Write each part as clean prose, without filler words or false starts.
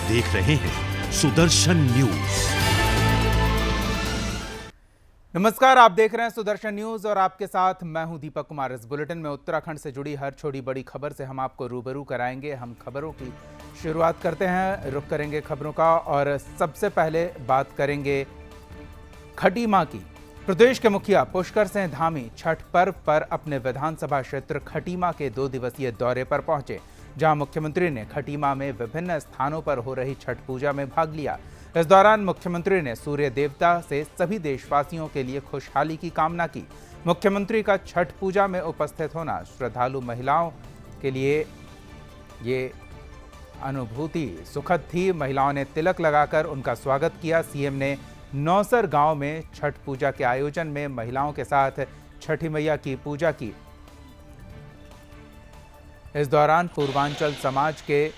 देख रहे हैं सुदर्शन न्यूज। नमस्कार, आप देख रहे हैं सुदर्शन न्यूज और आपके साथ मैं हूं दीपक कुमार। इस बुलेटिन में उत्तराखंड से जुड़ी हर छोटी बड़ी खबर से हम आपको रूबरू कराएंगे। हम खबरों की शुरुआत करते हैं, रुख करेंगे खबरों का और सबसे पहले बात करेंगे खटीमा की। प्रदेश के मुखिया पुष्कर सिंह धामी छठ पर्व पर अपने विधानसभा क्षेत्र खटीमा के 2 दिवसीय दौरे पर पहुंचे, जहां मुख्यमंत्री ने खटीमा में विभिन्न स्थानों पर हो रही छठ पूजा में भाग लिया। इस दौरान मुख्यमंत्री ने सूर्य देवता से सभी देशवासियों के लिए खुशहाली की कामना की। मुख्यमंत्री का छठ पूजा में उपस्थित होना श्रद्धालु महिलाओं के लिए ये अनुभूति सुखद थी। महिलाओं ने तिलक लगाकर उनका स्वागत किया। सीएम ने नौसर गांव में छठ पूजा के आयोजन में महिलाओं के साथ छठी मैया की पूजा की। इस दौरान पूर्वांचल समाज के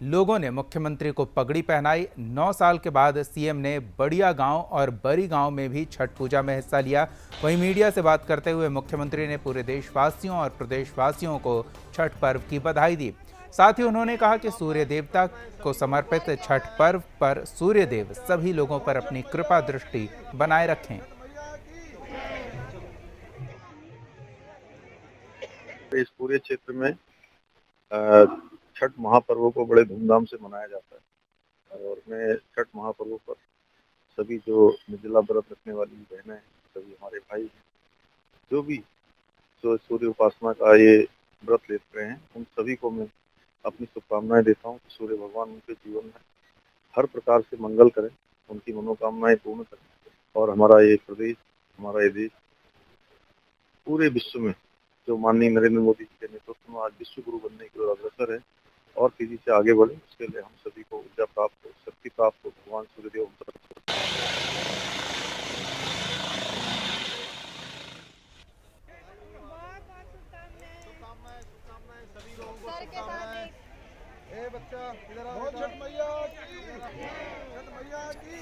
लोगों ने मुख्यमंत्री को पगड़ी पहनाई। 9 साल के बाद सीएम ने बढ़िया गांव और बरी गांव में भी छठ पूजा में हिस्सा लिया। वहीं मीडिया से बात करते हुए मुख्यमंत्री ने पूरे देशवासियों और प्रदेशवासियों को छठ पर्व की बधाई दी। साथ ही उन्होंने कहा कि सूर्य देवता को समर्पित छठ पर्व पर सूर्य देव सभी लोगों पर अपनी कृपा दृष्टि बनाए रखें। इस पूरे क्षेत्र में छठ महापर्व को बड़े धूमधाम से मनाया जाता है और मैं छठ महापर्व पर सभी जो निर्जला व्रत रखने वाली बहनें हैं, सभी हमारे भाई हैं, जो भी जो सूर्य उपासना का ये व्रत ले रहे हैं, उन सभी को मैं अपनी शुभकामनाएं देता हूँ कि सूर्य भगवान उनके जीवन में हर प्रकार से मंगल करें, उनकी मनोकामनाएं पूर्ण करें और हमारा ये प्रदेश, हमारा ये देश पूरे विश्व में जो माननीय नरेंद्र मोदी जी के नेतृत्व में आज विश्व गुरु बनने की ओर अग्रसर है और तेजी से आगे बढ़े। उसके लिए हम सभी को ऊर्जा प्राप्त हो, शक्ति प्राप्त हो। भगवान सूर्यदेव बच्चा इधर आओ, छठ मैया की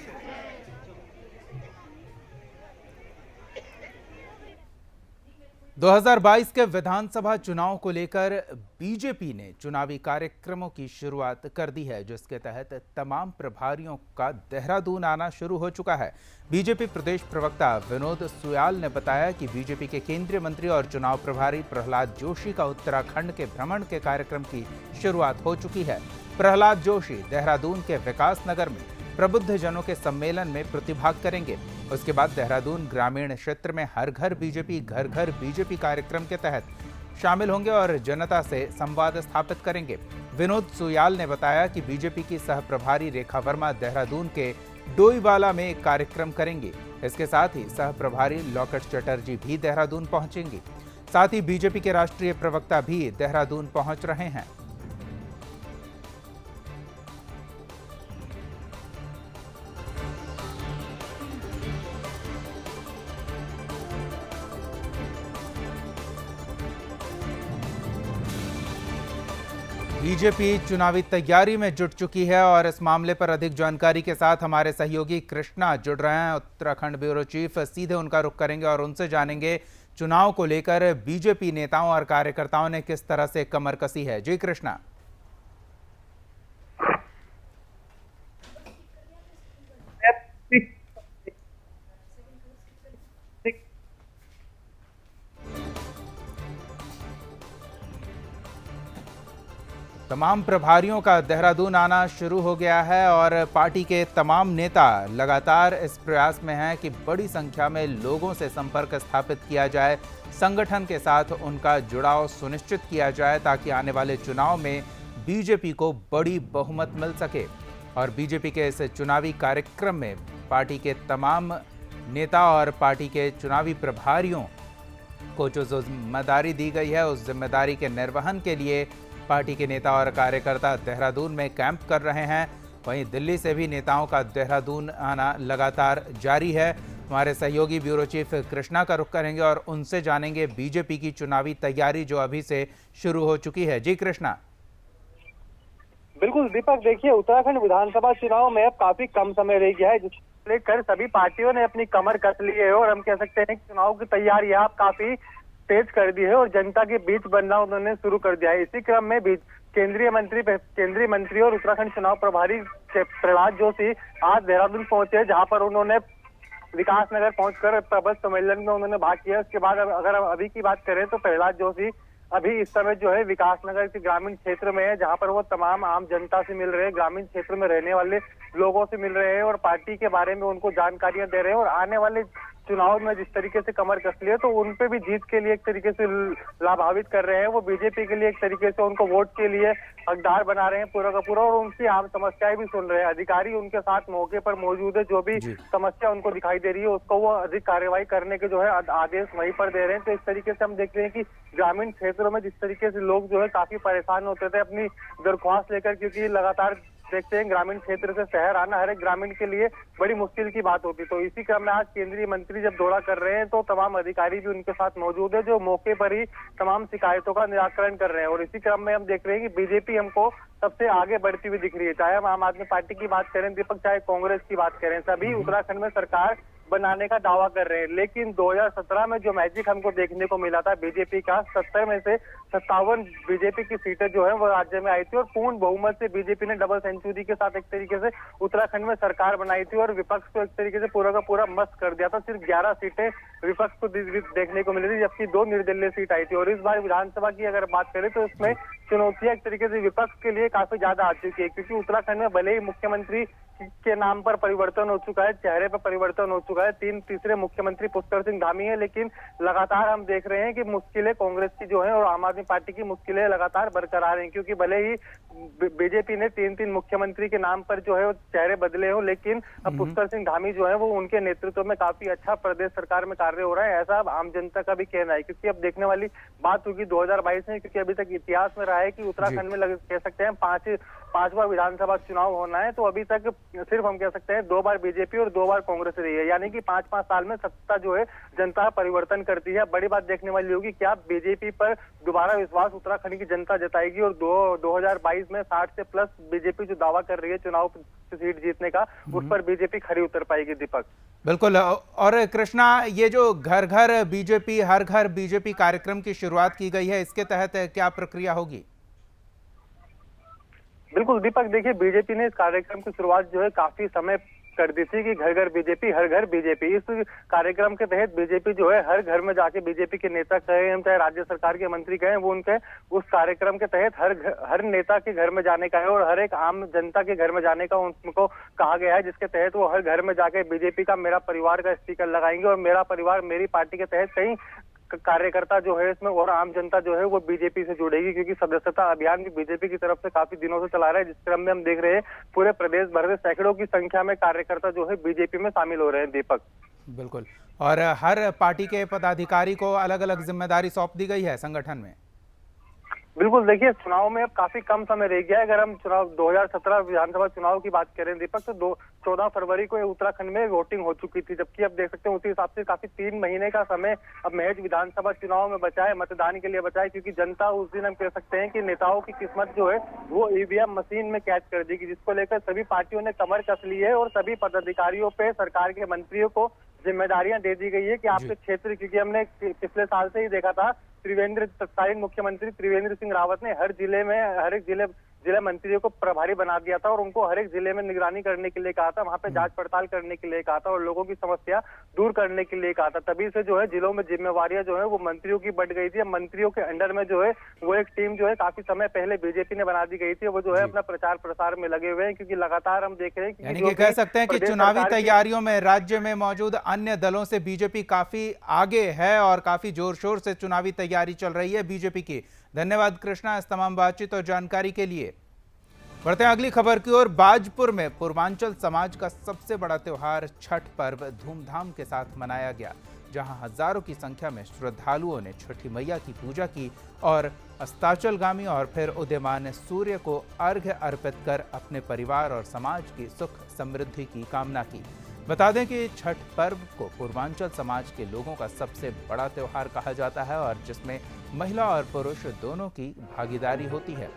2022 के विधानसभा चुनाव को लेकर बीजेपी ने चुनावी कार्यक्रमों की शुरुआत कर दी है, जिसके तहत तमाम प्रभारियों का देहरादून आना शुरू हो चुका है। बीजेपी प्रदेश प्रवक्ता विनोद सुयाल ने बताया कि बीजेपी के केंद्रीय मंत्री और चुनाव प्रभारी प्रहलाद जोशी का उत्तराखंड के भ्रमण के कार्यक्रम की शुरुआत हो चुकी है। प्रहलाद जोशी देहरादून के विकास नगर में प्रबुद्ध जनों के सम्मेलन में प्रतिभाग करेंगे। उसके बाद देहरादून ग्रामीण क्षेत्र में हर घर बीजेपी घर घर बीजेपी कार्यक्रम के तहत शामिल होंगे और जनता से संवाद स्थापित करेंगे। विनोद सुयाल ने बताया कि बीजेपी की सह प्रभारी रेखा वर्मा देहरादून के डोईवाला में एक कार्यक्रम करेंगी। इसके साथ ही सह प्रभारी लॉकेट चटर्जी भी देहरादून पहुंचेंगी। साथ ही बीजेपी के राष्ट्रीय प्रवक्ता भी देहरादून पहुंच रहे हैं। बीजेपी चुनावी तैयारी में जुट चुकी है और इस मामले पर अधिक जानकारी के साथ हमारे सहयोगी कृष्णा जुड़ रहे हैं, उत्तराखंड ब्यूरो चीफ। सीधे उनका रुख करेंगे और उनसे जानेंगे चुनाव को लेकर बीजेपी नेताओं और कार्यकर्ताओं ने किस तरह से कमर कसी है। जी कृष्णा। तमाम प्रभारियों का देहरादून आना शुरू हो गया है और पार्टी के तमाम नेता लगातार इस प्रयास में हैं कि बड़ी संख्या में लोगों से संपर्क स्थापित किया जाए, संगठन के साथ उनका जुड़ाव सुनिश्चित किया जाए ताकि आने वाले चुनाव में बीजेपी को बड़ी बहुमत मिल सके। और बीजेपी के इस चुनावी कार्यक्रम में पार्टी के तमाम नेता और पार्टी के चुनावी प्रभारियों को जो जिम्मेदारी दी गई है, उस जिम्मेदारी के निर्वहन के लिए पार्टी के नेता और कार्यकर्ता देहरादून में कैंप कर रहे हैं। वहीं दिल्ली से भी नेताओं का देहरादून आना लगातार जारी है। हमारे सहयोगी ब्यूरो चीफ कृष्णा का रुख करेंगे और उनसे जानेंगे बीजेपी की चुनावी तैयारी जो अभी से शुरू हो चुकी है। जी कृष्णा। बिल्कुल दीपक, देखिए उत्तराखंड विधानसभा चुनाव में अब काफी कम समय रह गया है, जिसको लेकर सभी पार्टियों ने अपनी कमर कस ली है और हम कह सकते हैं कि चुनाव की तैयारी आप काफी तेज कर दी है और जनता के बीच बनना उन्होंने शुरू कर दिया है। इसी क्रम में केंद्रीय मंत्री और उत्तराखंड चुनाव प्रभारी प्रहलाद जोशी आज देहरादून पहुंचे, जहां पर उन्होंने विकास नगर पहुंचकर प्रबंध सम्मेलन में उन्होंने भाग किया। उसके बाद अगर अभी की बात करें तो प्रहलाद जोशी अभी इस समय जो है विकास नगर के ग्रामीण क्षेत्र में है, जहां पर वो तमाम आम जनता से मिल रहे हैं, ग्रामीण क्षेत्र में रहने वाले लोगों से मिल रहे हैं और पार्टी के बारे में उनको जानकारियां दे रहे हैं और आने वाले चुनाव में जिस तरीके से कमर कस लिए तो उन पे भी जीत के लिए एक तरीके से लाभान्वित कर रहे हैं। वो बीजेपी के लिए एक तरीके से उनको वोट के लिए हकदार बना रहे हैं पूरा का पूरा, और उनकी आम समस्याएं भी सुन रहे हैं। अधिकारी उनके साथ मौके पर मौजूद है, जो भी समस्या उनको दिखाई दे रही है उसको वो अधिक कार्रवाई करने के जो है आदेश वहीं पर दे रहे हैं। तो इस तरीके से हम देख रहे हैं कि ग्रामीण क्षेत्रों में जिस तरीके से लोग जो है काफी परेशान होते थे अपनी दरख्वास्त लेकर, क्योंकि लगातार देखते हैं ग्रामीण क्षेत्र से शहर आना हर एक ग्रामीण के लिए बड़ी मुश्किल की बात होती। तो इसी क्रम में आज केंद्रीय मंत्री जब दौरा कर रहे हैं तो तमाम अधिकारी भी उनके साथ मौजूद है, जो मौके पर ही तमाम शिकायतों का निराकरण कर रहे हैं। और इसी क्रम में हम देख रहे हैं कि बीजेपी हमको सबसे आगे बढ़ती हुई दिख रही है, चाहे हम आम आदमी पार्टी की बात करें दीपक, चाहे कांग्रेस की बात करें, सभी उत्तराखंड में सरकार बनाने का दावा कर रहे हैं। लेकिन 2017 में जो मैजिक हमको देखने को मिला था बीजेपी का, 70 में से 57 बीजेपी की सीटें जो है वो राज्य में आई थी और पूर्ण बहुमत से बीजेपी ने डबल सेंचुरी के साथ एक तरीके से उत्तराखंड में सरकार बनाई थी और विपक्ष को एक तरीके से पूरा का पूरा मस्त कर दिया था। सिर्फ 11 सीटें विपक्ष को देखने को मिली थी, जबकि 2 निर्दलीय सीट आई थी। और इस बार विधानसभा की अगर बात करें तो इसमें चुनौतियां एक तरीके से विपक्ष के लिए काफी ज्यादा आ चुकी है, क्योंकि उत्तराखंड में भले ही मुख्यमंत्री के नाम पर परिवर्तन हो चुका है, चेहरे पर परिवर्तन हो चुका है, तीसरे मुख्यमंत्री पुष्कर सिंह धामी है, लेकिन लगातार हम देख रहे हैं कि मुश्किलें कांग्रेस की जो है और आम आदमी पार्टी की मुश्किलें लगातार बरकरार हैं। क्योंकि भले ही बीजेपी ने 3 मुख्यमंत्री के नाम पर जो है वो चेहरे बदले हो, लेकिन अब पुष्कर सिंह धामी जो है वो उनके नेतृत्व में काफी अच्छा प्रदेश सरकार में कार्य हो रहा है, ऐसा आम जनता का भी कहना है। क्योंकि अब देखने वाली बात होगी 2022 में, क्योंकि अभी तक इतिहास में रहा है कि उत्तराखंड में कह सकते हैं पांचवा विधानसभा चुनाव होना है, तो अभी तक सिर्फ हम कह सकते हैं 2 बार बीजेपी और 2 बार कांग्रेस रही है, यानी कि 5-5 साल में सत्ता जो है जनता परिवर्तन करती है। बड़ी बात देखने वाली होगी क्या बीजेपी पर दोबारा विश्वास उत्तराखंड की जनता जताएगी और 2022 में 60 से प्लस बीजेपी जो दावा कर रही है चुनाव सीट जीतने का, उस पर बीजेपी खरी उतर पाएगी दीपक। बिल्कुल। और कृष्णा, ये जो घर घर बीजेपी हर घर बीजेपी कार्यक्रम की शुरुआत की गई है, इसके तहत क्या प्रक्रिया होगी? बिल्कुल दीपक, देखिए बीजेपी ने इस कार्यक्रम की शुरुआत जो है काफी समय कर दी थी कि घर घर बीजेपी हर घर बीजेपी। इस कार्यक्रम के तहत बीजेपी जो है हर घर में जाके बीजेपी के नेता कहे हम चाहे राज्य सरकार के मंत्री कहे, वो उनके उस कार्यक्रम के तहत हर नेता के घर में जाने का है और हर एक आम जनता के घर में जाने का उनको कहा गया है, जिसके तहत वो हर घर में जाके बीजेपी का मेरा परिवार का स्टिकर लगाएंगे और मेरा परिवार मेरी पार्टी के तहत कई कार्यकर्ता जो है इसमें और आम जनता जो है वो बीजेपी से जुड़ेगी, क्योंकि सदस्यता अभियान भी बीजेपी की तरफ से काफी दिनों से चला रहा है, जिस क्रम में हम देख रहे हैं पूरे प्रदेश भर में सैकड़ों की संख्या में कार्यकर्ता जो है बीजेपी में शामिल हो रहे हैं दीपक। बिल्कुल। और हर पार्टी के पदाधिकारी को अलग अलग जिम्मेदारी सौंप दी गई है संगठन में। बिल्कुल, देखिए चुनाव में अब काफी कम समय रह गया है। अगर हम चुनाव 2017 विधानसभा चुनाव की बात करें दीपक, तो 14 फरवरी को उत्तराखंड में वोटिंग हो चुकी थी, जबकि अब देख सकते हैं उसी हिसाब से काफी 3 महीने का समय अब महज विधानसभा चुनाव में बचा है, मतदान के लिए बचा है, क्योंकि जनता उस दिन हम कह सकते हैं कि नेताओं की किस्मत जो है वो ईवीएम मशीन में कैच कर देगी, जिसको लेकर सभी पार्टियों ने कमर कस ली है और सभी पदाधिकारियों पे सरकार के मंत्रियों को जिम्मेदारियां दे दी गई है कि आपके क्षेत्र, क्योंकि हमने पिछले साल से ही देखा था तत्कालीन मुख्यमंत्री त्रिवेंद्र सिंह रावत ने हर जिले में हर एक जिला मंत्रियों को प्रभारी बना दिया था और उनको हर एक जिले में निगरानी करने के लिए कहा था, वहां पे जांच पड़ताल करने के लिए कहा था और लोगों की समस्या दूर करने के लिए कहा था। तभी से जो है जिलों में जिम्मेवारियां जो है वो मंत्रियों की बढ़ गई थी। अब मंत्रियों के अंडर में जो है वो एक टीम जो है काफी समय पहले बीजेपी ने बना दी गई थी, वो जो है अपना प्रचार प्रसार में लगे हुए हैं, क्योंकि लगातार हम देख रहे हैं कि कह सकते हैं कि चुनावी तैयारियों में राज्य में मौजूद अन्य दलों से बीजेपी काफी आगे है और काफी जोर शोर से चुनावी तैयारी चल रही है बीजेपी की। धन्यवाद कृष्णा इस तमाम बातचीत और जानकारी के लिए। बढ़ते हैं अगली खबर की ओर। बाजपुर में पूर्वांचल समाज का सबसे बड़ा त्योहार छठ पर्व धूमधाम के साथ मनाया गया, जहां हजारों की संख्या में श्रद्धालुओं ने छठी मैया की पूजा की और अस्ताचलगामी और फिर उदयमान सूर्य को अर्घ्य अर्पित कर अपने परिवार और समाज की सुख समृद्धि की कामना की। बता दें कि छठ पर्व को पूर्वांचल समाज के लोगों का सबसे बड़ा त्योहार कहा जाता है और जिसमें महिला और पुरुष दोनों की भागीदारी होती है।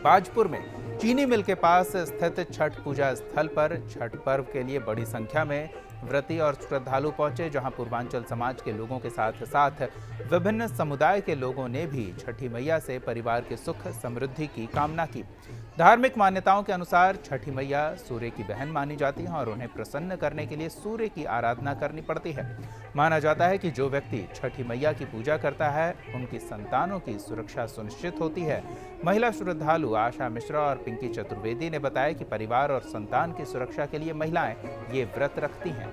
बाजपुर में चीनी मिल के पास स्थित छठ पूजा स्थल पर छठ पर्व के लिए बड़ी संख्या में व्रती और श्रद्धालु पहुंचे, जहां पूर्वांचल समाज के लोगों के साथ साथ विभिन्न समुदाय के लोगों ने भी छठी मैया से परिवार के सुख समृद्धि की कामना की। धार्मिक मान्यताओं के अनुसार छठी मैया सूर्य की बहन मानी जाती हैं और उन्हें प्रसन्न करने के लिए सूर्य की आराधना करनी पड़ती है। माना जाता है कि जो व्यक्ति छठी मैया की पूजा करता है, उनकी संतानों की सुरक्षा सुनिश्चित होती है। महिला श्रद्धालु आशा मिश्रा और पिंकी चतुर्वेदी ने बताया कि परिवार और संतान की सुरक्षा के लिए महिलाएं ये व्रत रखती हैं।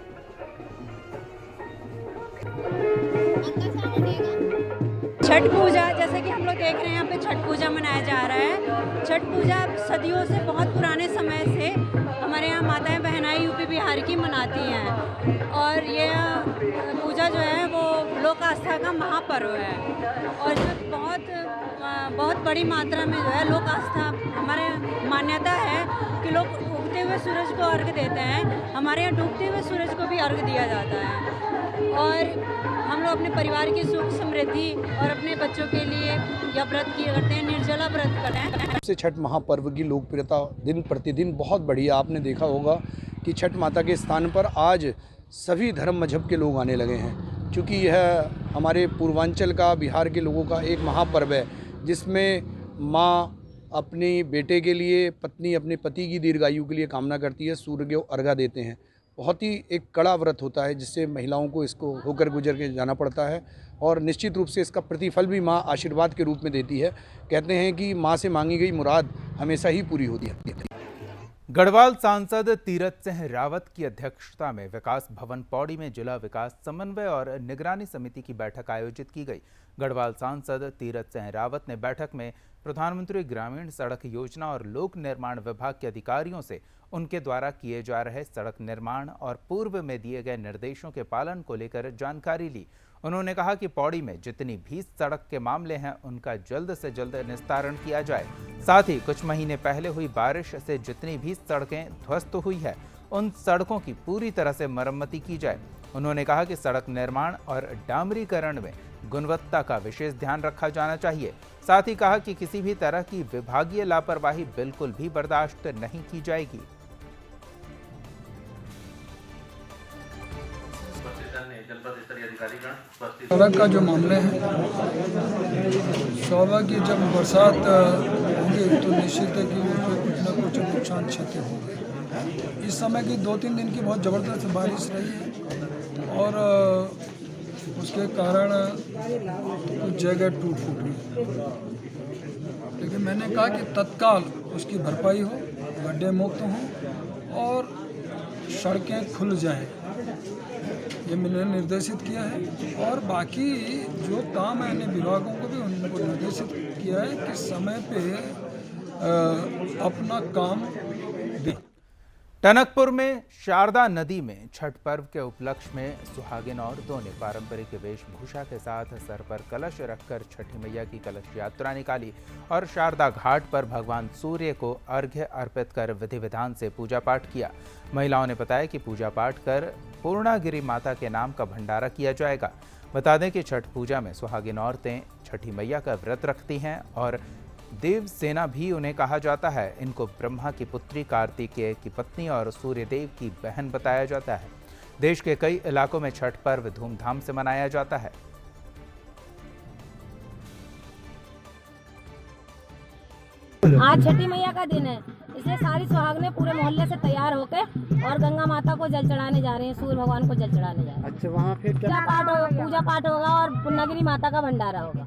छठ पूजा, जैसे कि हम लोग देख रहे हैं यहाँ पे छठ पूजा मनाया जा रहा है। छठ पूजा सदियों से, बहुत पुराने समय से हमारे यहाँ माताएं बहनाएं यूपी बिहार की मनाती हैं और ये पूजा जो है वो लोक आस्था का महापर्व है और जो बहुत बड़ी मात्रा में जो है लोक आस्था, हमारे मान्यता है कि लोग उगते हुए सूरज को अर्घ देते हैं। हमारे यहाँ डूबते हुए सूरज को भी अर्घ दिया जाता है और हम लोग अपने परिवार की सुख समृद्धि और अपने बच्चों के लिए यह व्रत किए करते हैं, निर्जला व्रत करते हैं। से छठ महापर्व की लोकप्रियता दिन प्रतिदिन बहुत बढ़ी है। आपने देखा होगा कि छठ माता के स्थान पर आज सभी धर्म मजहब के लोग आने लगे हैं, क्योंकि यह हमारे पूर्वांचल का, बिहार के लोगों का एक महापर्व है जिसमें माँ अपने बेटे के लिए, पत्नी अपने पति की दीर्घायु के लिए कामना करती है, सूर्य को अर्घा देते हैं। बहुत ही एक कड़ा व्रत होता है जिससे महिलाओं को इसको होकर गुजर के जाना पड़ता है और निश्चित रूप से इसका प्रतिफल भी माँ आशीर्वाद के रूप में देती है। कहते हैं कि माँ से मांगी गई मुराद हमेशा ही पूरी होती है। गढ़वाल सांसद तीरथ सिंह रावत की अध्यक्षता में विकास भवन पौड़ी में जिला विकास समन्वय और निगरानी समिति की बैठक आयोजित की गई। गढ़वाल सांसद तीरथ सिंह रावत ने बैठक में प्रधानमंत्री ग्रामीण सड़क योजना और लोक निर्माण विभाग के अधिकारियों से उनके द्वारा किए जा रहे सड़क निर्माण और पूर्व में दिए गए निर्देशों के पालन को लेकर जानकारी ली। उन्होंने कहा कि पौड़ी में जितनी भी सड़क के मामले हैं उनका जल्द से जल्द निस्तारण किया जाए। साथ ही कुछ महीने पहले हुई बारिश से जितनी भी सड़कें ध्वस्त हुई है उन सड़कों की पूरी तरह से मरम्मती की जाए। उन्होंने कहा कि सड़क निर्माण और डामरीकरण में गुणवत्ता का विशेष ध्यान रखा जाना चाहिए। साथ ही कहा कि किसी भी तरह की विभागीय लापरवाही बिल्कुल भी बर्दाश्त नहीं की जाएगी। सड़क का जो मामले हैं, स्वाभाविक की जब बरसात होगी तो निश्चित है कि उसमें कुछ न कुछ नुकसान क्षति होगी। इस समय की 2-3 दिन की बहुत ज़बरदस्त बारिश रही है और उसके कारण कुछ जगह टूट गई, लेकिन मैंने कहा कि तत्काल उसकी भरपाई हो, गड्ढे मुक्त हों और सड़कें खुल जाएं। ये मैंने निर्देशित किया है और बाकी जो काम है अन्य विभागों को भी उनको निर्देशित किया है कि समय पे अपना काम दें। टनकपुर में शारदा नदी में छठ पर्व के उपलक्ष्य में सुहागिन औरतों ने पारंपरिक वेशभूषा के साथ सर पर कलश रखकर छठी मैया की कलश यात्रा निकाली और शारदा घाट पर भगवान सूर्य को अर्घ्य अर्पित कर विधि विधान से पूजा पाठ किया। महिलाओं ने बताया कि पूजा पाठ कर पूर्णागिरी माता के नाम का भंडारा किया जाएगा। बता दें कि छठ पूजा में सुहागिन औरतें छठी मैया का व्रत रखती हैं और देव सेना भी उन्हें कहा जाता है। इनको ब्रह्मा की पुत्री, कार्तिकेय की पत्नी और सूर्यदेव की बहन बताया जाता है। देश के कई इलाकों में छठ पर्व धूमधाम से मनाया जाता है। आज छठी मैया का दिन है, इसलिए सारी सुहागनें पूरे मोहल्ले से तैयार होकर और गंगा माता को जल चढ़ाने जा रहे हैं, सूर्य भगवान को जल चढ़ाने जा रहे हैं। अच्छा, वहाँ फिर क्या पाठ होगा? पूजा पाठ होगा और पूर्णागिरी माता का भंडारा होगा।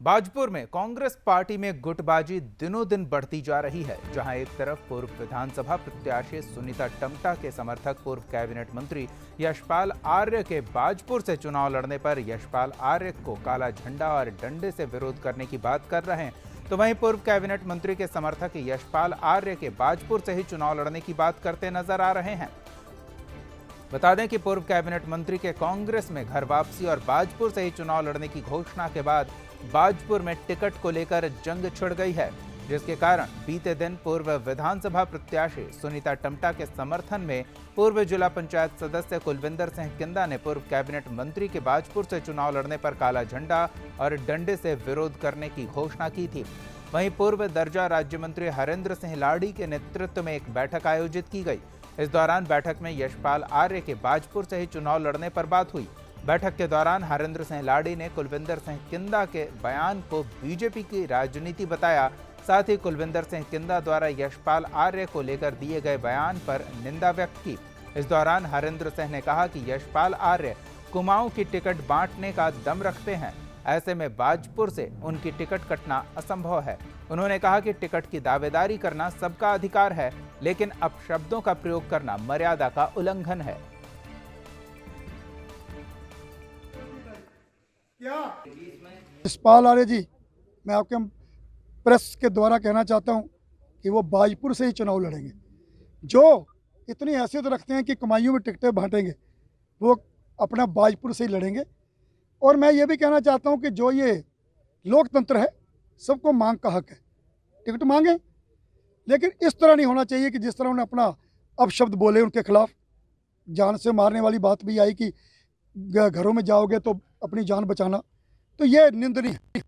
बाजपुर में कांग्रेस पार्टी में गुटबाजी दिनों दिन बढ़ती जा रही है, जहां एक तरफ पूर्व विधानसभा प्रत्याशी सुनीता टम्टा के समर्थक पूर्व कैबिनेट मंत्री यशपाल आर्य के बाजपुर से चुनाव लड़ने पर यशपाल आर्य को काला झंडा और डंडे से विरोध करने की बात कर रहे हैं, तो वहीं पूर्व कैबिनेट मंत्री के समर्थक यशपाल आर्य के बाजपुर से ही चुनाव लड़ने की बात करते नजर आ रहे हैं। बता दें कि पूर्व कैबिनेट मंत्री के कांग्रेस में घर वापसी और बाजपुर से ही चुनाव लड़ने की घोषणा के बाद बाजपुर में टिकट को लेकर जंग छिड़ गई है, जिसके कारण बीते दिन पूर्व विधानसभा प्रत्याशी सुनीता टम्टा के समर्थन में पूर्व जिला पंचायत सदस्य कुलविंदर सिंह किंदा ने पूर्व कैबिनेट मंत्री के बाजपुर से चुनाव लड़ने पर काला झंडा और डंडे से विरोध करने की घोषणा की थी। वहीं पूर्व दर्जा राज्य मंत्री हरेंद्र सिंह लाड़ी के नेतृत्व में एक बैठक आयोजित की गई। इस दौरान बैठक में यशपाल आर्य के बाजपुर से ही चुनाव लड़ने पर बात हुई। बैठक के दौरान हरेंद्र सिंह लाड़ी ने कुलविंदर सिंह किंदा के बयान को बीजेपी की राजनीति बताया। साथ ही कुलविंदर सिंह किंदा द्वारा यशपाल आर्य को लेकर दिए गए बयान पर निंदा व्यक्त की। इस दौरान हरेंद्र सिंह ने कहा कि यशपाल आर्य कुमाऊं की टिकट बांटने का दम रखते हैं, ऐसे में बाजपुर से उनकी टिकट कटना असंभव है। उन्होंने कहा कि टिकट की दावेदारी करना सबका अधिकार है, लेकिन अपशब्दों का प्रयोग करना मर्यादा का उल्लंघन है। यशपाल आर्य जी, मैं आपके प्रेस के द्वारा कहना चाहता हूं कि वो बाजपुर से ही चुनाव लड़ेंगे। जो इतनी हैसियत रखते हैं कि कमाइयों में टिकटें बांटेंगे, वो अपना बाजपुर से ही लड़ेंगे। और मैं ये भी कहना चाहता हूं कि जो ये लोकतंत्र है, सबको मांग का हक है, टिकट मांगे, लेकिन इस तरह नहीं होना चाहिए कि जिस तरह उन्होंने अपना अपशब्द बोले उनके खिलाफ। जान से मारने वाली बात भी आई कि घरों में जाओगे तो अपनी जान बचाना, तो ये निंदनीय है।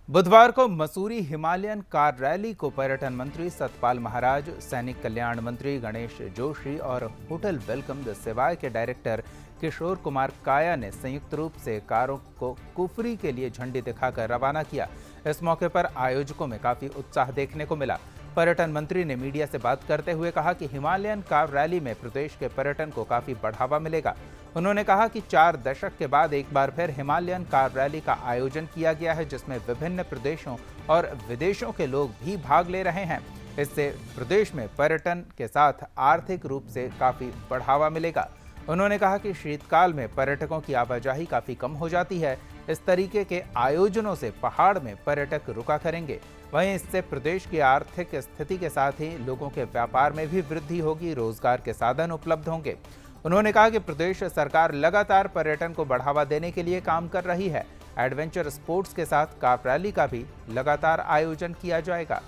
बुधवार को मसूरी हिमालयन कार रैली को पर्यटन मंत्री सतपाल महाराज, सैनिक कल्याण मंत्री गणेश जोशी और होटल वेलकम द सेवाय के डायरेक्टर किशोर कुमार काया ने संयुक्त रूप से कारों को कुफरी के लिए झंडी दिखाकर रवाना किया। इस मौके पर आयोजकों में काफी उत्साह देखने को मिला। पर्यटन मंत्री ने मीडिया से बात करते हुए कहा कि हिमालयन कार रैली में प्रदेश के पर्यटन को काफी बढ़ावा मिलेगा। उन्होंने कहा कि 4 दशक के बाद एक बार फिर हिमालयन कार रैली का आयोजन किया गया है, जिसमें विभिन्न प्रदेशों और विदेशों के लोग भी भाग ले रहे हैं। इससे प्रदेश में पर्यटन के साथ आर्थिक रूप से काफी बढ़ावा मिलेगा। उन्होंने कहा कि शीतकाल में पर्यटकों की आवाजाही काफी कम हो जाती है। इस तरीके के आयोजनों से पहाड़ में पर्यटक रुका करेंगे। वहीं इससे प्रदेश की आर्थिक स्थिति के साथ ही लोगों के व्यापार में भी वृद्धि होगी, रोजगार के साधन उपलब्ध होंगे। उन्होंने कहा कि प्रदेश सरकार लगातार पर्यटन को बढ़ावा देने के लिए काम कर रही है। एडवेंचर स्पोर्ट्स के साथ कार रैली का भी लगातार आयोजन किया जाएगा।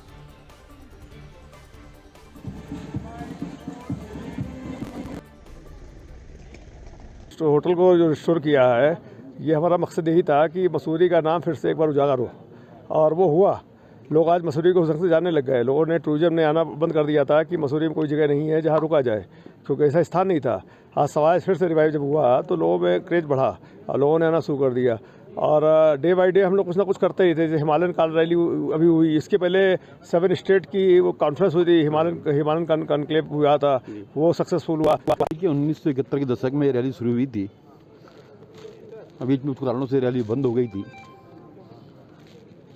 होटल को जो रिस्टोर किया है, ये हमारा मकसद यही था कि मसूरी का नाम फिर से एक बार उजागर हो, और वो हुआ। लोग आज मसूरी को सख्त से जानने लग गए। लोगों ने, टूरिज्म ने आना बंद कर दिया था कि मसूरी में कोई जगह नहीं है जहाँ रुका जाए, क्योंकि ऐसा स्थान नहीं था। आज सवाय फिर से रिवाइव जब हुआ तो लोगों में क्रेज बढ़ा और लोगों ने आना शुरू कर दिया। और डे बाई डे हम लोग कुछ ना कुछ करते ही थे। जैसे हिमालयन कार रैली अभी हुई, इसके पहले 7 स्टेट की वो कॉन्फ्रेंस हुई थी, हिमालयन कॉन्क्लेव हुआ था, वो सक्सेसफुल हुआ। 1971 के दशक में रैली शुरू हुई थी, अभी कुछ कारणों से रैली बंद हो गई थी,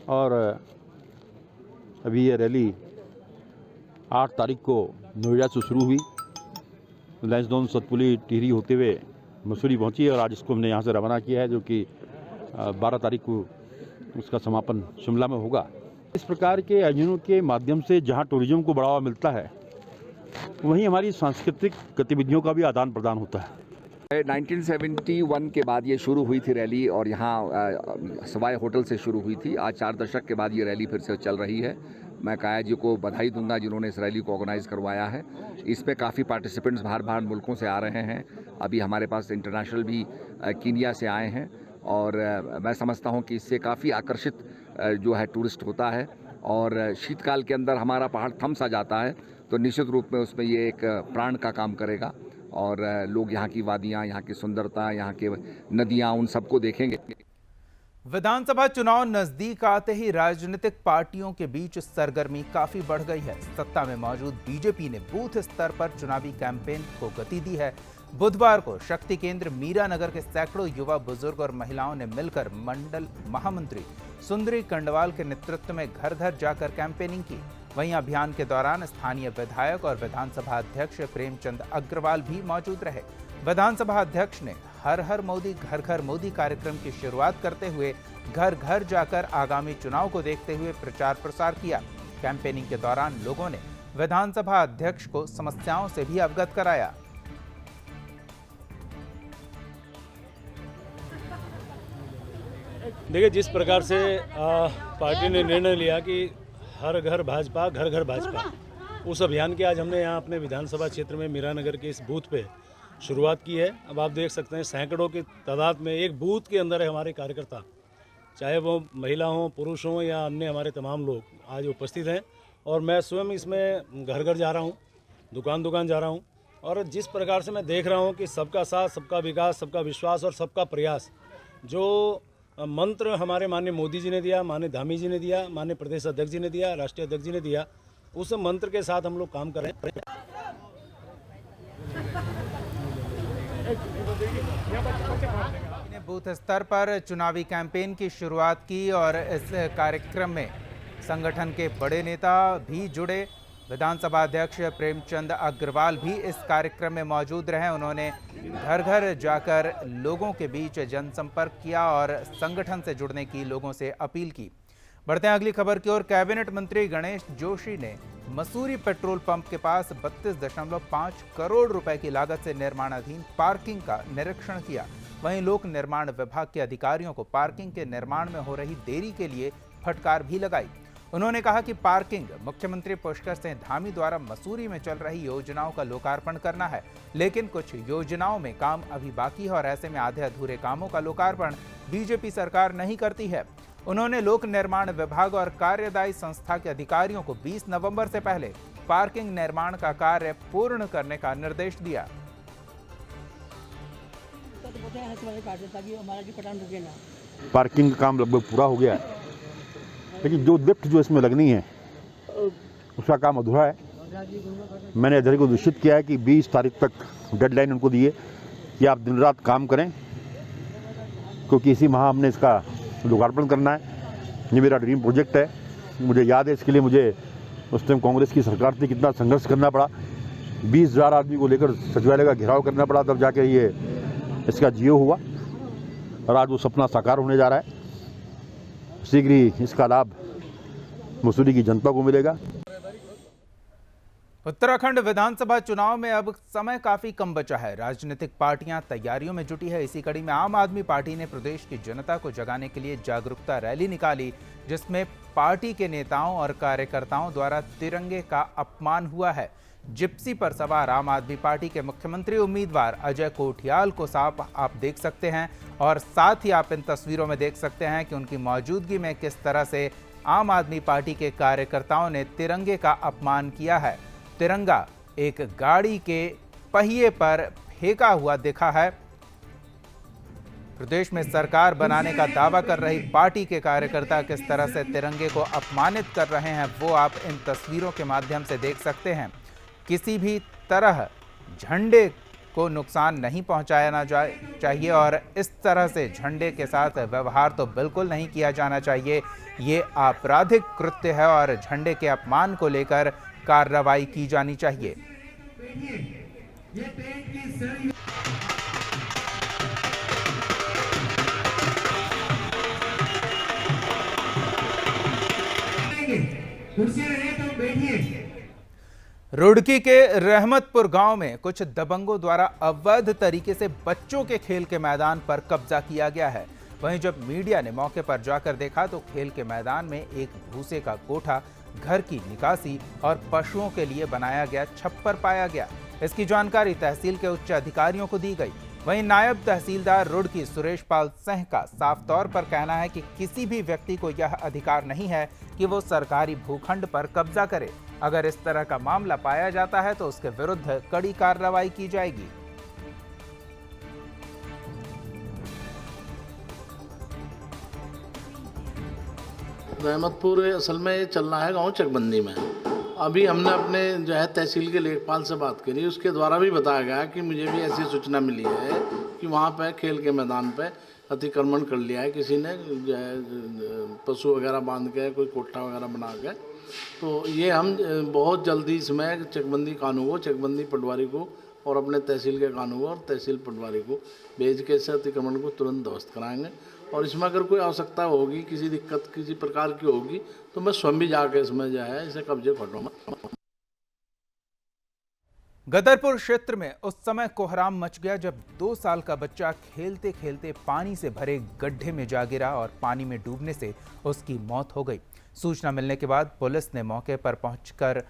और अभी ये रैली 8 तारीख को नोएडा से शुरू हुई। लैंसडाउन, सतपुली, टिहरी होते हुए मसूरी पहुंची है, और आज इसको हमने यहाँ से रवाना किया है, जो कि 12 तारीख को उसका समापन शिमला में होगा। इस प्रकार के आयोजनों के माध्यम से जहाँ टूरिज्म को बढ़ावा मिलता है, वहीं हमारी सांस्कृतिक गतिविधियों का भी आदान प्रदान होता है। 1971 के बाद ये शुरू हुई थी रैली, और यहाँ सवाई होटल से शुरू हुई थी। आज 4 दशक के बाद ये रैली फिर से चल रही है। मैं काया जी को बधाई दूंगा जिन्होंने इस रैली को ऑर्गेनाइज करवाया है। इस पे काफ़ी पार्टिसिपेंट्स बाहर मुल्कों से आ रहे हैं। अभी हमारे पास इंटरनेशनल भी कीनिया से आए हैं, और मैं समझता हूँ कि इससे काफ़ी आकर्षित जो है टूरिस्ट होता है। और शीतकाल के अंदर हमारा पहाड़ थम सा जाता है, तो निश्चित रूप में उसमें ये एक प्राण का काम करेगा, और लोग यहाँ की वादियाँ, यहाँ की सुंदरता, यहाँ के नदियाँ, उन सबको देखेंगे। विधानसभा चुनाव नजदीक आते ही राजनीतिक पार्टियों के बीच सरगर्मी काफी बढ़ गई है। सत्ता में मौजूद बीजेपी ने बूथ स्तर पर चुनावी कैंपेन को गति दी है। बुधवार को शक्ति केंद्र मीरानगर के सैकड़ों युवा, बुजुर्ग और महिलाओं ने मिलकर मंडल महामंत्री सुंदरी कंडवाल के नेतृत्व में घर घर जाकर कैंपेनिंग की। वहीं अभियान के दौरान स्थानीय विधायक और विधानसभा अध्यक्ष प्रेमचंद अग्रवाल भी मौजूद रहे। विधानसभा अध्यक्ष ने हर हर मोदी घर घर मोदी कार्यक्रम की शुरुआत करते हुए घर घर जाकर आगामी चुनाव को देखते हुए प्रचार प्रसार किया। कैंपेनिंग के दौरान लोगों ने विधानसभा अध्यक्ष को समस्याओं से भी अवगत कराया। देखिए, जिस प्रकार से पार्टी ने निर्णय लिया कि हर घर भाजपा, घर घर भाजपा, उस अभियान की आज हमने यहाँ अपने विधानसभा क्षेत्र में मीरानगर के इस बूथ पे शुरुआत की है। अब आप देख सकते हैं सैकड़ों की तादाद में एक बूथ के अंदर है हमारे कार्यकर्ता, चाहे वो महिला हों, पुरुष हों या अन्य हमारे तमाम लोग आज उपस्थित हैं। और मैं स्वयं इसमें घर घर जा रहा हूँ, दुकान दुकान जा रहा हूँ, और जिस प्रकार से मैं देख रहा हूँ कि सबका साथ, सबका विकास, सबका विश्वास और सबका प्रयास, जो मंत्र हमारे माननीय मोदी जी ने दिया, माननीय धामी जी ने दिया, माननीय प्रदेश अध्यक्ष जी ने दिया, राष्ट्रीय अध्यक्ष जी ने दिया, उस मंत्र के साथ हम लोग काम कर रहे हैं। बूथ स्तर पर चुनावी कैंपेन की शुरुआत की और इस कार्यक्रम में संगठन के बड़े नेता भी जुड़े। विधानसभा अध्यक्ष प्रेमचंद अग्रवाल भी इस कार्यक्रम में मौजूद रहे। उन्होंने घर घर जाकर लोगों के बीच जनसंपर्क किया और संगठन से जुड़ने की लोगों से अपील की। बढ़ते हैं अगली खबर की ओर। कैबिनेट मंत्री गणेश जोशी ने मसूरी पेट्रोल पंप के पास 32.5 करोड़ रुपए की लागत से निर्माणाधीन पार्किंग का निरीक्षण किया। वहीं लोक निर्माण विभाग के अधिकारियों को पार्किंग के निर्माण में हो रही देरी के लिए फटकार भी लगाई। उन्होंने कहा कि पार्किंग मुख्यमंत्री पुष्कर सिंह धामी द्वारा मसूरी में चल रही योजनाओं का लोकार्पण करना है, लेकिन कुछ योजनाओं में काम अभी बाकी है और ऐसे में आधे अधूरे कामों का लोकार्पण बीजेपी सरकार नहीं करती है। उन्होंने लोक निर्माण विभाग और कार्यदायी संस्था के अधिकारियों को 20 नवंबर से पहले पार्किंग निर्माण का कार्य पूर्ण करने का निर्देश दिया। पार्किंग का काम लगभग पूरा हो गया है, लेकिन जो लिफ्ट जो इसमें लगनी है उसका काम अधूरा है। मैंने अधिकारी को निश्चित किया है कि 20 तारीख तक डेडलाइन उनको दी है कि आप दिन रात काम करें, क्योंकि इसी माह हमने इसका लोकार्पण करना है। ये मेरा ड्रीम प्रोजेक्ट है। मुझे याद है, इसके लिए मुझे उस टाइम कांग्रेस की सरकार थी, कितना संघर्ष करना पड़ा। 20,000 आदमी को लेकर सचिवालय का घेराव करना पड़ा, तब जाके ये इसका जियो हुआ और आज वो सपना साकार होने जा रहा है। शीघ्र ही इसका लाभ मसूरी की जनता को मिलेगा। उत्तराखंड विधानसभा चुनाव में अब समय काफी कम बचा है। राजनीतिक पार्टियां तैयारियों में जुटी है। इसी कड़ी में आम आदमी पार्टी ने प्रदेश की जनता को जगाने के लिए जागरूकता रैली निकाली, जिसमें पार्टी के नेताओं और कार्यकर्ताओं द्वारा तिरंगे का अपमान हुआ है। जिप्सी पर सवार आम आदमी पार्टी के मुख्यमंत्री उम्मीदवार अजय कोठियाल को साफ आप देख सकते हैं और साथ ही आप इन तस्वीरों में देख सकते हैं कि उनकी मौजूदगी में किस तरह से आम आदमी पार्टी के कार्यकर्ताओं ने तिरंगे का अपमान किया है। तिरंगा एक गाड़ी के पहिए पर फेंका हुआ दिखा है। प्रदेश में सरकार बनाने का दावा कर रही पार्टी के कार्यकर्ता किस तरह से तिरंगे को अपमानित कर रहे हैं, वो आप इन तस्वीरों के माध्यम से देख सकते हैं। किसी भी तरह झंडे को नुकसान नहीं पहुंचाना चाहिए और इस तरह से झंडे के साथ व्यवहार तो बिल्कुल नहीं किया जाना चाहिए। ये आपराधिक कृत्य है और झंडे के अपमान को लेकर कार्रवाई की जानी चाहिए। रुड़की के रहमतपुर गांव में कुछ दबंगों द्वारा अवैध तरीके से बच्चों के खेल के मैदान पर कब्जा किया गया है। वहीं जब मीडिया ने मौके पर जाकर देखा तो खेल के मैदान में एक भूसे का कोठा, घर की निकासी और पशुओं के लिए बनाया गया छप्पर पाया गया। इसकी जानकारी तहसील के उच्च अधिकारियों को दी गई। वहीं नायब तहसीलदार रुड़की सुरेश पाल सिंह का साफ तौर पर कहना है कि किसी भी व्यक्ति को यह अधिकार नहीं है कि वो सरकारी भूखंड पर कब्जा करे। अगर इस तरह का मामला पाया जाता है तो उसके विरुद्ध कड़ी कार्रवाई की जाएगी। रहमतपुर असल में चल रहा है गांव चकबंदी में। अभी हमने अपने जो है तहसील के लेखपाल से बात करी, उसके द्वारा भी बताया गया कि मुझे भी ऐसी सूचना मिली है कि वहाँ पे खेल के मैदान पे अतिक्रमण कर लिया है किसी ने, जो है पशु वगैरह बांध के कोई कोठा वगैरह बना के। तो ये हम बहुत जल्दी इसमें चकबंदी कानून को, चकबंदी पटवारी को और अपने तहसील के कानून और तहसील पटवारी को भेज के इस अतिक्रमण को तुरंत ध्वस्त कराएंगे। और इसमें अगर कोई आवश्यकता होगी, किसी दिक्कत किसी प्रकार की होगी, तो मैं स्वयं भी जाके इसमें जो है इसे कब्जे हटाऊंगा। गदरपुर क्षेत्र में उस समय कोहराम मच गया जब 2 साल का बच्चा खेलते खेलते पानी से भरे गड्ढे में जा गिरा और पानी में डूबने से उसकी मौत हो गई। सूचना मिलने के बाद पुलिस ने मौके पर पहुंचकर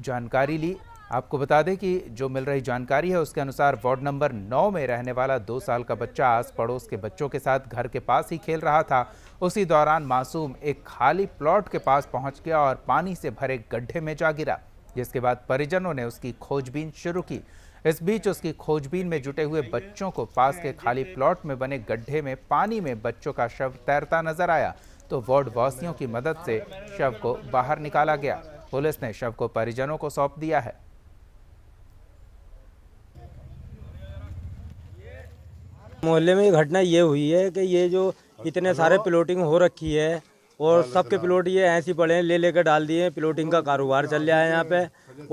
जानकारी ली। आपको बता दें कि जो मिल रही जानकारी है उसके अनुसार वार्ड नंबर 9 में रहने वाला 2 साल का बच्चा आस पड़ोस के बच्चों के साथ घर के पास ही खेल रहा था। उसी दौरान मासूम एक खाली प्लॉट के पास पहुंच गया और पानी से भरे गड्ढे में जा गिरा। जिसके बाद परिजनों ने उसकी खोजबीन शुरू की। इस बीच उसकी खोजबीन में जुटे हुए बच्चों को पास के खाली प्लॉट में बने गड्ढे में पानी में बच्चों का शव तैरता नजर आया, तो वार्ड वासियों की मदद से शव को बाहर निकाला गया। पुलिस ने शव को परिजनों को सौंप दिया है। मोहल्ले में घटना ये हुई है कि ये जो इतने सारे प्लॉटिंग हो रखी है और सबके प्लॉट ये ऐसे पड़े हैं, ले लेकर डाल दिए। प्लॉटिंग का कारोबार चल रहा है यहाँ पे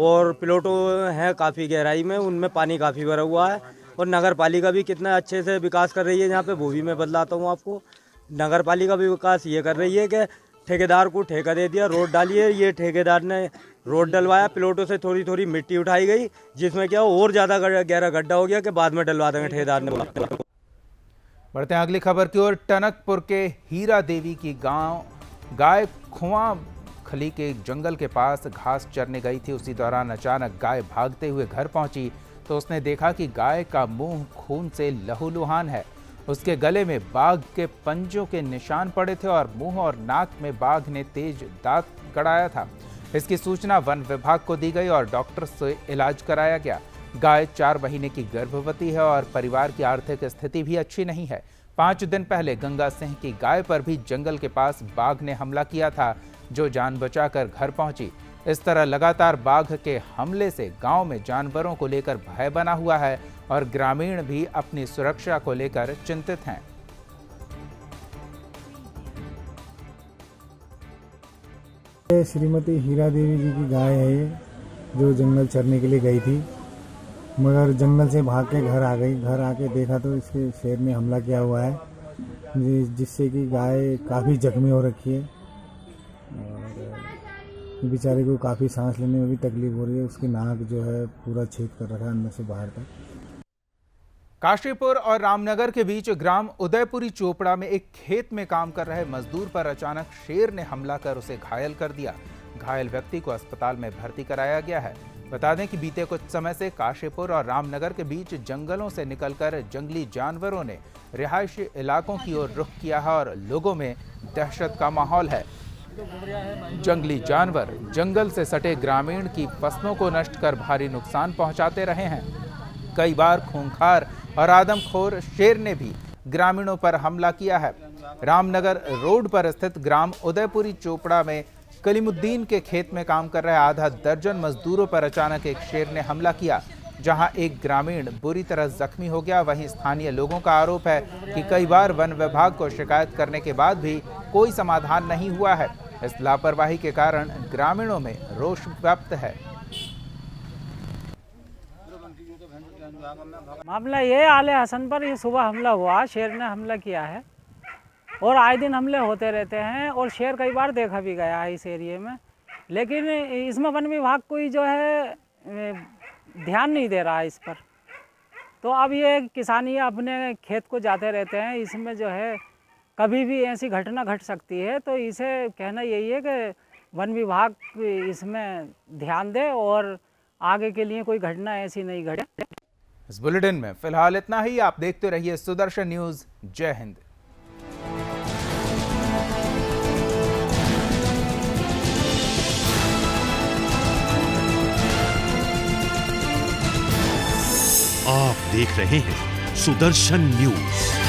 और प्लॉटों हैं काफ़ी गहराई में, उनमें पानी काफ़ी भरा हुआ है। और नगर पालिका भी कितना अच्छे से विकास कर रही है यहाँ पे, वो भी मैं बतलाता हूँ आपको। नगर पालिका भी विकास ये कर रही है कि ठेकेदार को ठेका दे दिया, रोड डाली है। ये ठेकेदार ने रोड डलवाया, प्लॉटों से थोड़ी थोड़ी मिट्टी उठाई गई, जिसमें क्या और ज़्यादा गहरा गड्ढा हो गया कि बाद में डलवा देंगे ठेकेदार ने बोला। बढ़ते हैं अगली खबर की ओर। टनकपुर के हीरा देवी की गाय खुआ खली के जंगल के पास घास चरने गई थी। उसी दौरान अचानक गाय भागते हुए घर पहुंची तो उसने देखा कि गाय का मुंह खून से लहूलुहान है। उसके गले में बाघ के पंजों के निशान पड़े थे और मुंह और नाक में बाघ ने तेज दांत गड़ाया था। इसकी सूचना वन विभाग को दी गई और डॉक्टर से इलाज कराया गया। गाय 4 महीने की गर्भवती है और परिवार की आर्थिक स्थिति भी अच्छी नहीं है। 5 दिन पहले गंगा सिंह की गाय पर भी जंगल के पास बाघ ने हमला किया था, जो जान बचाकर घर पहुंची। इस तरह लगातार बाघ के हमले से गांव में जानवरों को लेकर भय बना हुआ है और ग्रामीण भी अपनी सुरक्षा को लेकर चिंतित हैं। श्रीमती हीरा देवी जी की गाय है ये, जो जंगल चरने के लिए गई थी, मगर जंगल से भाग के घर आ गई। घर आके देखा तो इसके शेर ने हमला किया हुआ है, जिससे कि गाय काफ़ी जख्मी हो रखी है और बेचारे को काफ़ी सांस लेने में भी तकलीफ हो रही है। उसकी नाक जो है पूरा छेद कर रखा है अंदर से बाहर तक। काशीपुर और रामनगर के बीच ग्राम उदयपुरी चोपड़ा में एक खेत में काम कर रहे मजदूर पर अचानक शेर ने हमला कर उसे घायल कर दिया। घायल व्यक्ति को अस्पताल में भर्ती कराया गया है। बता दें कि बीते कुछ समय से काशीपुर और रामनगर के बीच जंगलों से निकलकर जंगली जानवरों ने रिहायशी इलाकों की ओर रुख किया है और लोगों में दहशत का माहौल है। जंगली जानवर जंगल से सटे ग्रामीण की फसलों को नष्ट कर भारी नुकसान पहुंचाते रहे हैं। कई बार खूंखार और आदमखोर शेर ने भी ग्रामीणों पर हमला किया है। रामनगर रोड पर स्थित ग्राम उदयपुरी चोपड़ा में कलीमुद्दीन के खेत में काम कर रहे आधा दर्जन मजदूरों पर अचानक एक शेर ने हमला किया, जहां एक ग्रामीण बुरी तरह जख्मी हो गया। वहीं स्थानीय लोगों का आरोप है कि कई बार वन विभाग को शिकायत करने के बाद भी कोई समाधान नहीं हुआ है। इस लापरवाही के कारण ग्रामीणों में रोष व्याप्त है। मामला ये आले हसन पर ये सुबह हमला हुआ, शेर ने हमला किया है और आए दिन हमले होते रहते हैं और शेर कई बार देखा भी गया है इस एरिए में, लेकिन इसमें वन विभाग कोई जो है ध्यान नहीं दे रहा है इस पर। तो अब ये किसानी अपने खेत को जाते रहते हैं, इसमें जो है कभी भी ऐसी घटना घट सकती है। तो इसे कहना यही है कि वन विभाग इसमें ध्यान दे और आगे के लिए कोई घटना ऐसी नहीं घटे। इस बुलेटिन में फिलहाल इतना ही। आप देखते रहिए सुदर्शन न्यूज। जय हिंद। आप देख रहे हैं सुदर्शन न्यूज।